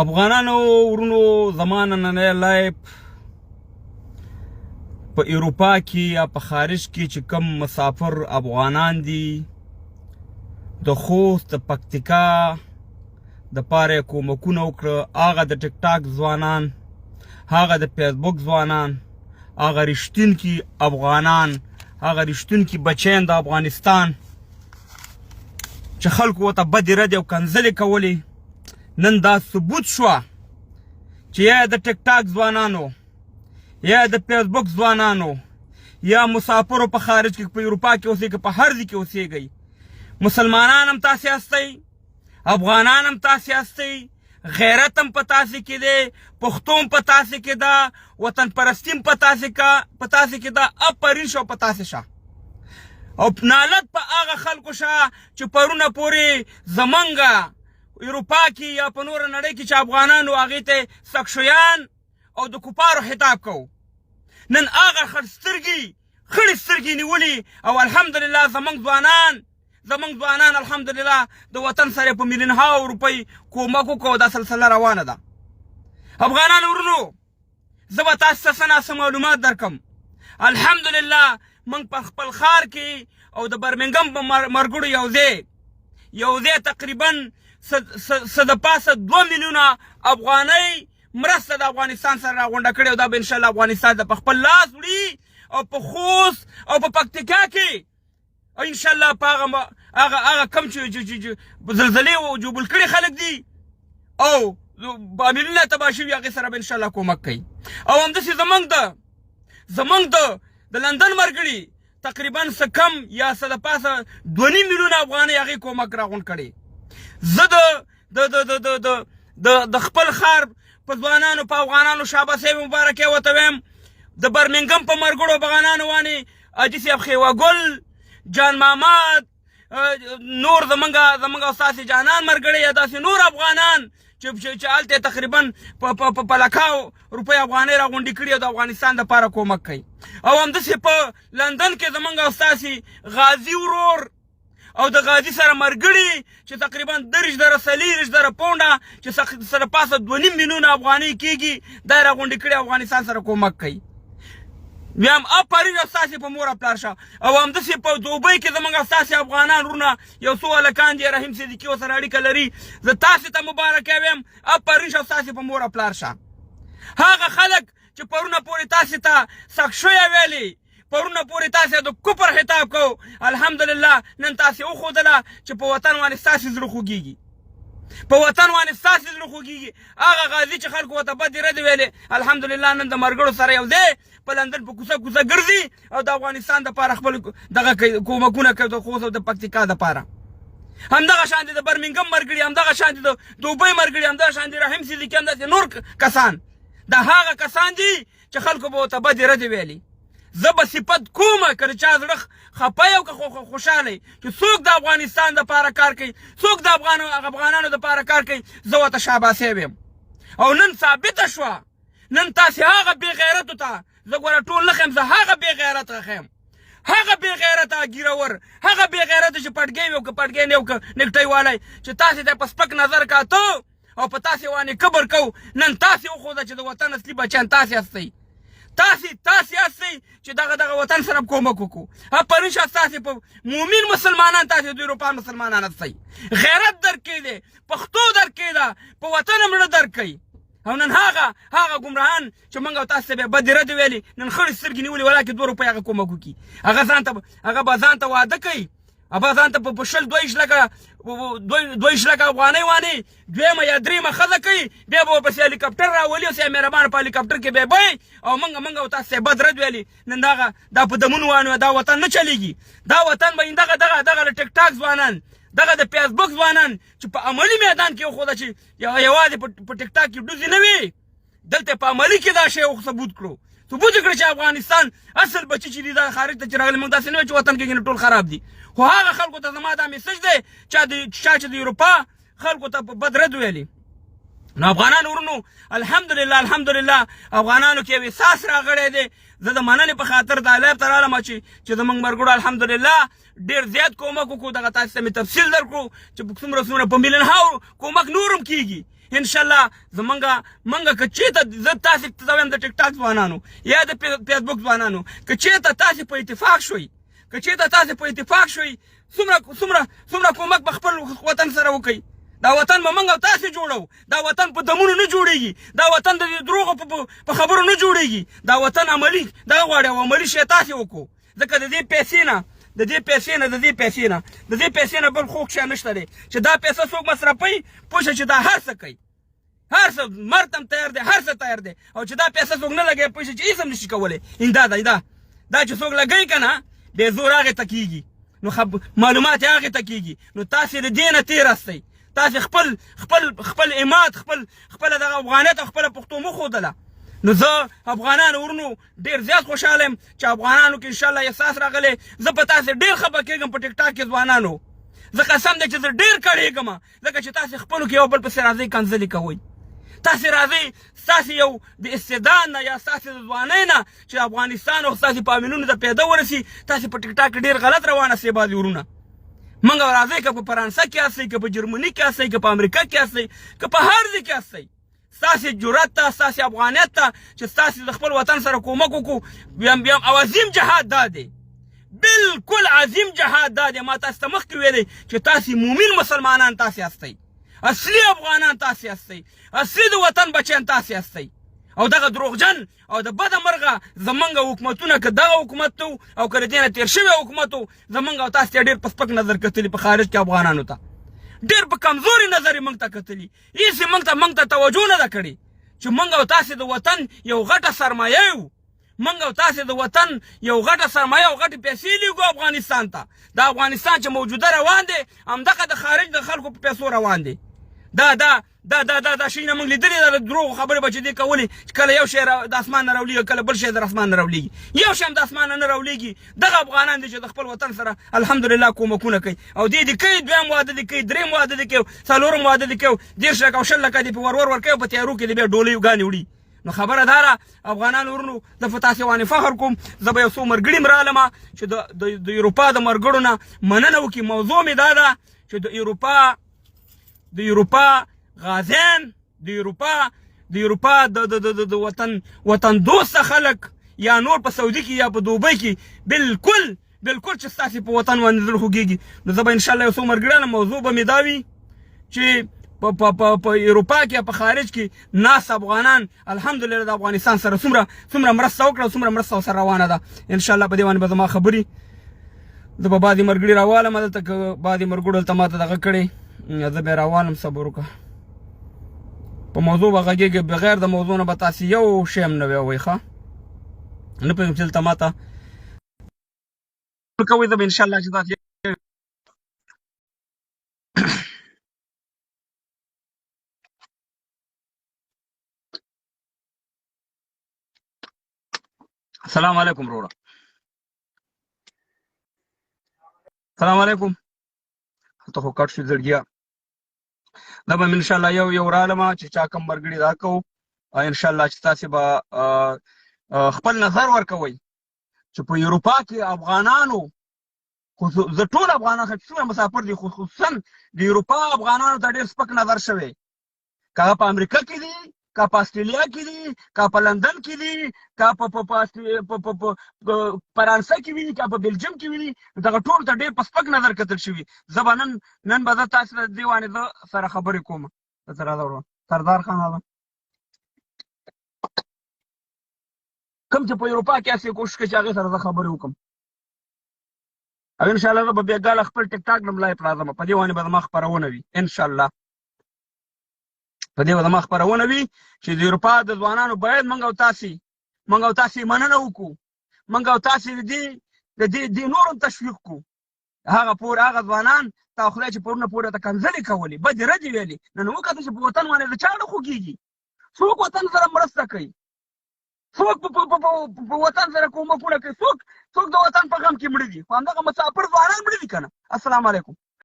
افغانانو ورونو زمانه نه لایف په اروپا کې یا په خارج کې چې کم مسافر افغانان دي د خوست د پکتیکا د پاره کومکونه وکړه، هغه د ټیک ټاک ځوانان، هغه د فیسبوک ځوانان، هغه رښتونکي افغانان، هغه رښتونکي بچیان د افغانستان چې خلکو ورته بدې ردې او کنځلې کولې، نن دا ثبوت شوه چې یا د ټیک ټاک ځوانانو یا د فیسبوک ځوانانو یا مسافرو په خارج کې په اروپا کې اوسېږي، په هر ځای کې اوسېږئ، مسلمانان هم تاسې هستئ، افغانان هم تاسې هستئ، غیرت هم په تاسې کې دی، پښتو هم په تاسې کې ده، وطن پرستي هم په تاسې کې ده. افرین شو په تاسې شه او نالت په هغه خلکو شه چې پرونه پورې زمونږ اروپا کې یا په نوره نړۍ کې چې افغانانو هغې ته سکشویان او د کفارو خطاب کوو. نن هغه خړې سترګې نیولي او الحمدلله زمونږ ځوانان الحمدلله د وطن سره په میلیونها روپۍ کومک وکړو. دا سلسله روانه ده. افغانان ورونو، زه به تاسو ته څه ناڅه معلومات درکم. الحمدلله موږ په خپل ښار کې او د برمنګم په مرګړو یو ځای تقریبا څه د پاسه 2 میلیونه افغانۍ مرسته د افغانستان سره راغونډه کړې او دا به انشاءالله افغانستان ته په خپل لاس وړي او په خوست او په پکتیکا کې انشاءالله په هغه کم چې زلزلې او جوبل کړي خلک دي او باملونه تباه شوي هغې سره به انشاءالله کومک کوي. او همداسې زمونږ د لندن مرګړي تقریبا څه کم یا څه د پاسه 2.5 میلیونه افغانۍ هغې کومک راغونډ کړي. زه د خپل ښار په ځوانانو په افغانانو شابه صاحب مبارکۍ ورته ویم، د برمنګم په مرګړو افغانانو باندې حاجي صاحب خیوه ګل، جان محمد، نور زمونږ استاد جانان مرګړی یا داسې نور افغانان چې هلته تقریبا په لکاو روپۍ افغانۍ راغونډې کړي او د افغانستان دپاره کومک کوي. او همداسې په لندن کې زمونږ استاد غازي ورور او د غازي سره مرګړي چې تقریبا 30,000 پونډه چې سره پاسه 2.5 میلیونه افغانۍ کېږي دا راغونډې کړي افغانستان سره کومک کوي. بیا هم افرین ستاسې په مور پلار شه. او همداسې په دوبۍ کې زموږ ستاسې افغانان ورونه یو څو هلکان دي، رحیم صدیقي ورسره اړیکه لري، زه تاسې ته مبارکۍ وایم، افرین شه ستاسې په مور پلار شه. هغه خلک چې پرونه پورې تاسې ته سکشویه ویلې، پرونه پورې تاسې د کفر خطاب کو، الحمدلله نن تاسې وښودله چې په وطن باندې ستاسې زړه خوږېږي، په وطن باندې ستاسې زړه خوږېږي. هغه غازي چې خلکو ورته بدې ردې ویلې، الحمدلله نن د مرګړو سره یو ځای په لندن په کوڅه ګرځي او د افغانستان دپاره خپل دغه کومکونه کوي، د خوست او د پکتیکا دپاره. همدغه شان دي د برمنګم مرګړي، همدغه شان دي د دوبۍ مرګړي، همدغه شان دي رحیم صدیقي، همداسې نور کسان. دا هغه کسان دي چې خلکو به ورته بدې ردې ویلي. زه به صفت کومه که د چا زړه خفه او که خوشحاله چې څوک د افغانستان دپاره کار کوي، څوک د افغانانو دپاره کار کوي، زه ورته شاباسۍ ویم. او نن ثابته شوه، نن تاسې هغه بې غیرتو ته زه ګوره ټول نه ښیم، زه هغه بې غیرته ښیم، هغه بې غیرته ګیرور، هغه بې غیرته چې پټګی وي او که پټګی نه وي او که نیکټۍ والی چې تاسې ته په سپک نظر کاته او په تاسې باندې کبر کو. نن تاسې وښوده چې د وطن اصلي بچیان تاسې هستئ، تاسې هستئ چې دغه وطن سره کومک وکړو. افرین شه ستاسې په مومن مسلمانان، تاسې د اروپا مسلمانان هستئ. غیرت درکې دی، پښتو درکې ده، په وطن هم زړه درکوي. او نن هغه ګمراهان چې موږ او تاسو ته به بدې ردې ویلې، نن خړې سترګې نیولې ولاکې 2 روپۍ هغه کومک وکړي. هغه به ځان ته واده کوي، هغه ځان ته په شل 2 لکه افغانۍ وانې دویمه یا دریمه ښځه کوي، بیا به ورپسې هلیکاپټر راولي او سیا مهربانه په هلیکاپټر کې بیا بیایي او موږ او تاسو ته بد رد ویلي. نن دا په دمونو وانه دا وطن نه چلیږي. دا وطن به دغه ټیک ټاک ځوانان، دغه د فیسبوک ځوانان چې په عملي میدان کې وښوده چې یوازې په ټیک ټاک کې ډوزې نه وي، دلته په عملي کې دا شی ثبوت کړو، ثبوت کړو چې افغانستان اصل بچي چې دي دا خارج ته چې راغلي، موږ داسې نه وایو چې وطن کې ټول خراب دي. خو هغه خلکو ته زما دا میسج دی چې د اروپا خلکو ته په بد رد ویلي. نو افغانان ورونو، الحمدلله افغانانو کې یو احساس راغلی دی. زه د مننې په خاطر دا لایف ته رالم چې زموږ مرګړو الحمدلله ډېر زیات کومک وکړو. دغه تاسو ته مې تفصیل درکړو چې څومره په میلیونها کومک نور هم کېږي. ان شاء الله زمونږه که چېرته زه تاسې ته وایم د ټیک ټاک ځوانانو یا د فیسبوک ځوانانو که چېرته تاسې په اتفاق شوئ څومره کومک به خپل وطن سره وکئ دا وطن به موږ او تاسې جوړو دا وطن په دمونو نه جوړېږي دا وطن د دروغو په خبرو نه جوړېږي دا وطن عملي دغه غواړي او عملي شی تاسې وکړو ځکه د دې پیسې نه بل خوږ شی نشته دی چې دا پیسه څوک مصرفوي پوه شه چې دا هر څه کوي هر څه مرګ ته هم تیار دی هر څه تیار دی او چې دا پیسه څوک نه لګوي پوه شه چې هېڅ هم نشي کولی دا چې څوک لګوي که نه بې زور هغې ته کېږي نو معلومات یې هغې ته کېږي نو تاسې د دې نه تېر هستئ تاسې خپل اماد خپله دغه افغانیت او خپله پښتو مه ښودله نو زه افغانانو ورونو ډېر زیات خوشحاله یم چې افغانانو کې انشاءالله احساس راغلی زه په تاسې ډېر خفه کېږم په ټیک ټاک کې ځوانانو زه قسم دی چې زه ډېر کړېږم ځکه چې تاسې خپلو کې یو بل پسې راځئ کنځلې کوئ تاسې راځئ ستاسې یو د استعداد نه یا ستاسې د ځوانۍ نه چې افغانستان او ستاسې په امینونو ته پیدا ورسي تاسې په ټیک ټاک کې ډېر غلط روانه سئ بعضې ورونه منګه راځئ که په فرانسه کې هستئ که په جرمني کې هستئ که په امریکا کې هستئ که په هر ځای کې هستئ ستاسې جرأت ته ستاسې افغانیت ته چې ستاسې د خپل وطن سره کومک وکړو بیا او عظیم جهاد دا دی بالکل عظیم جهاد دا دی ما تاسو ته مخکې ویلی چې تاسې مومن مسلمانان تاسې هستئ اصلي افغانان تاسې هستئ اصلي د وطن بچیان تاسې هستئ او دغه دروغجن او د بده مرغه زمونږ حکومتونه که دغه حکومت و او که د دې نه تېر شوی حکومت و زمونږ او تاسو ته ډېر په سپک نظر کتلي په خارج کې افغانانو ته ډېر په کمزوري نظر یې موږ ته کتلي هېڅ یې موږ ته توجه نه ده کړې چې موږ او تاسې د وطن یو غټه سرمایه یو موږ او تاسې د وطن یو غټه سرمایه او غټې پیسې لیږو افغانستان ته دا افغانستان چې موجوده روان دی همدغه د خارج د خلکو په پیسو روان دی دا شیونه موږ لیدلي ده د دروغو خبرې به چې دې کولې چې کله یو شی د اسمان نه راولېږي کله بل شی د اسمان نه راولېږي یو شی هم د اسمان نه راولېږي دغه افغانان دي چې د خپل وطن سره الحمدلله کومکونه کوي او دې دې کوي دویم واده دې کوي درېیم واده دې کوي څلورم واده دې کوي 10 لکه او 20 لکه دې په ور ورکوي په تیارو کې دې بیا ډولۍ ګانې وړي نو خبره دا ده افغانانو ورونو زه په تاسې باندې فخر کوم زه به یو څو ملګري م رالمه چې د اروپا د ملګرو نه مننه وکړي موضوع مې دا ده چې د اروپا غازیان د اروپا د وطن دوسته خلک یا نور په سعودي کې یا په دوبۍ کې بالکل چې ستاسې په وطن باندې زړه خوږېږي نو زه به انشاءالله یو څو ملګري موضوع به مې دا وي چې په اروپا کې یا په خارج کې ناس افغانان الحمدلله د افغانستان سره څومره مرسته وکړه څومره مرسته ورسره روانه ده انشاءالله په دې باندې به زما خبرې زه به بعضې ملګري راوالم دلته که بعضې ملګرو دلته ما ته دغه کړې زه بیا راوالم صبر وکړه په موضوع به غږېږي بغیر د موضوع نه به تاسې یو شی هم نه وی ښه نه پوهېږم چې دلته ما ته کوئ زه به انشاءالله چې تاسې السلام علیکم وروره السلام علیکم ته خو کټ شو زړګیا دا به انشاءالله یو رالمه چې چا کم ملګري دا کوو انشاءالله چې تاسې به خپل نظر ورکوئ چې په اروپا کې افغانانو زه ټول افغانان چې څومره مسافر دي خصوصا د اروپا افغانانو ته ډېر سپک نظر شوی که هغه په امریکا کې دي که په استرالیا کې دي که په لندن کې دي که په فرانسه کې وي که په بلجیم کې وي دغه ټول ته ډېر په سپک نظر کتل شوي زه به نن به زه تاسو ته دې باندې زه سره خبرې کوم سردار خان اعظم کوم چې په اروپا کې هسې کوشش کوي چې هغې سره زه خبرې وکړم او انشاءالله زه به بیا ګاله خپل ټیک ټاک نه لایف راځم په دې باندې به زما خپرونه وي انشاءالله په دې به زما خپرونه وي چې د اروپا د ځوانانو باید موږ او تاسې مننه وکړو موږ او تاسې د دې نور هم تشویق کړو هغه ځوانان تا خدای چې پرونه پورې ته کنځلې کولې بدې ردې ویلې نن وکته چې په وطن باندې د چا نه خوږېږي څوک وطن سره مرسته کوي څوک په وطن سره کومکونه کوي څوک د وطن په غم کې مړه دي خو همدغه مسافر ځوانان مړه دي که نه السلام علیکم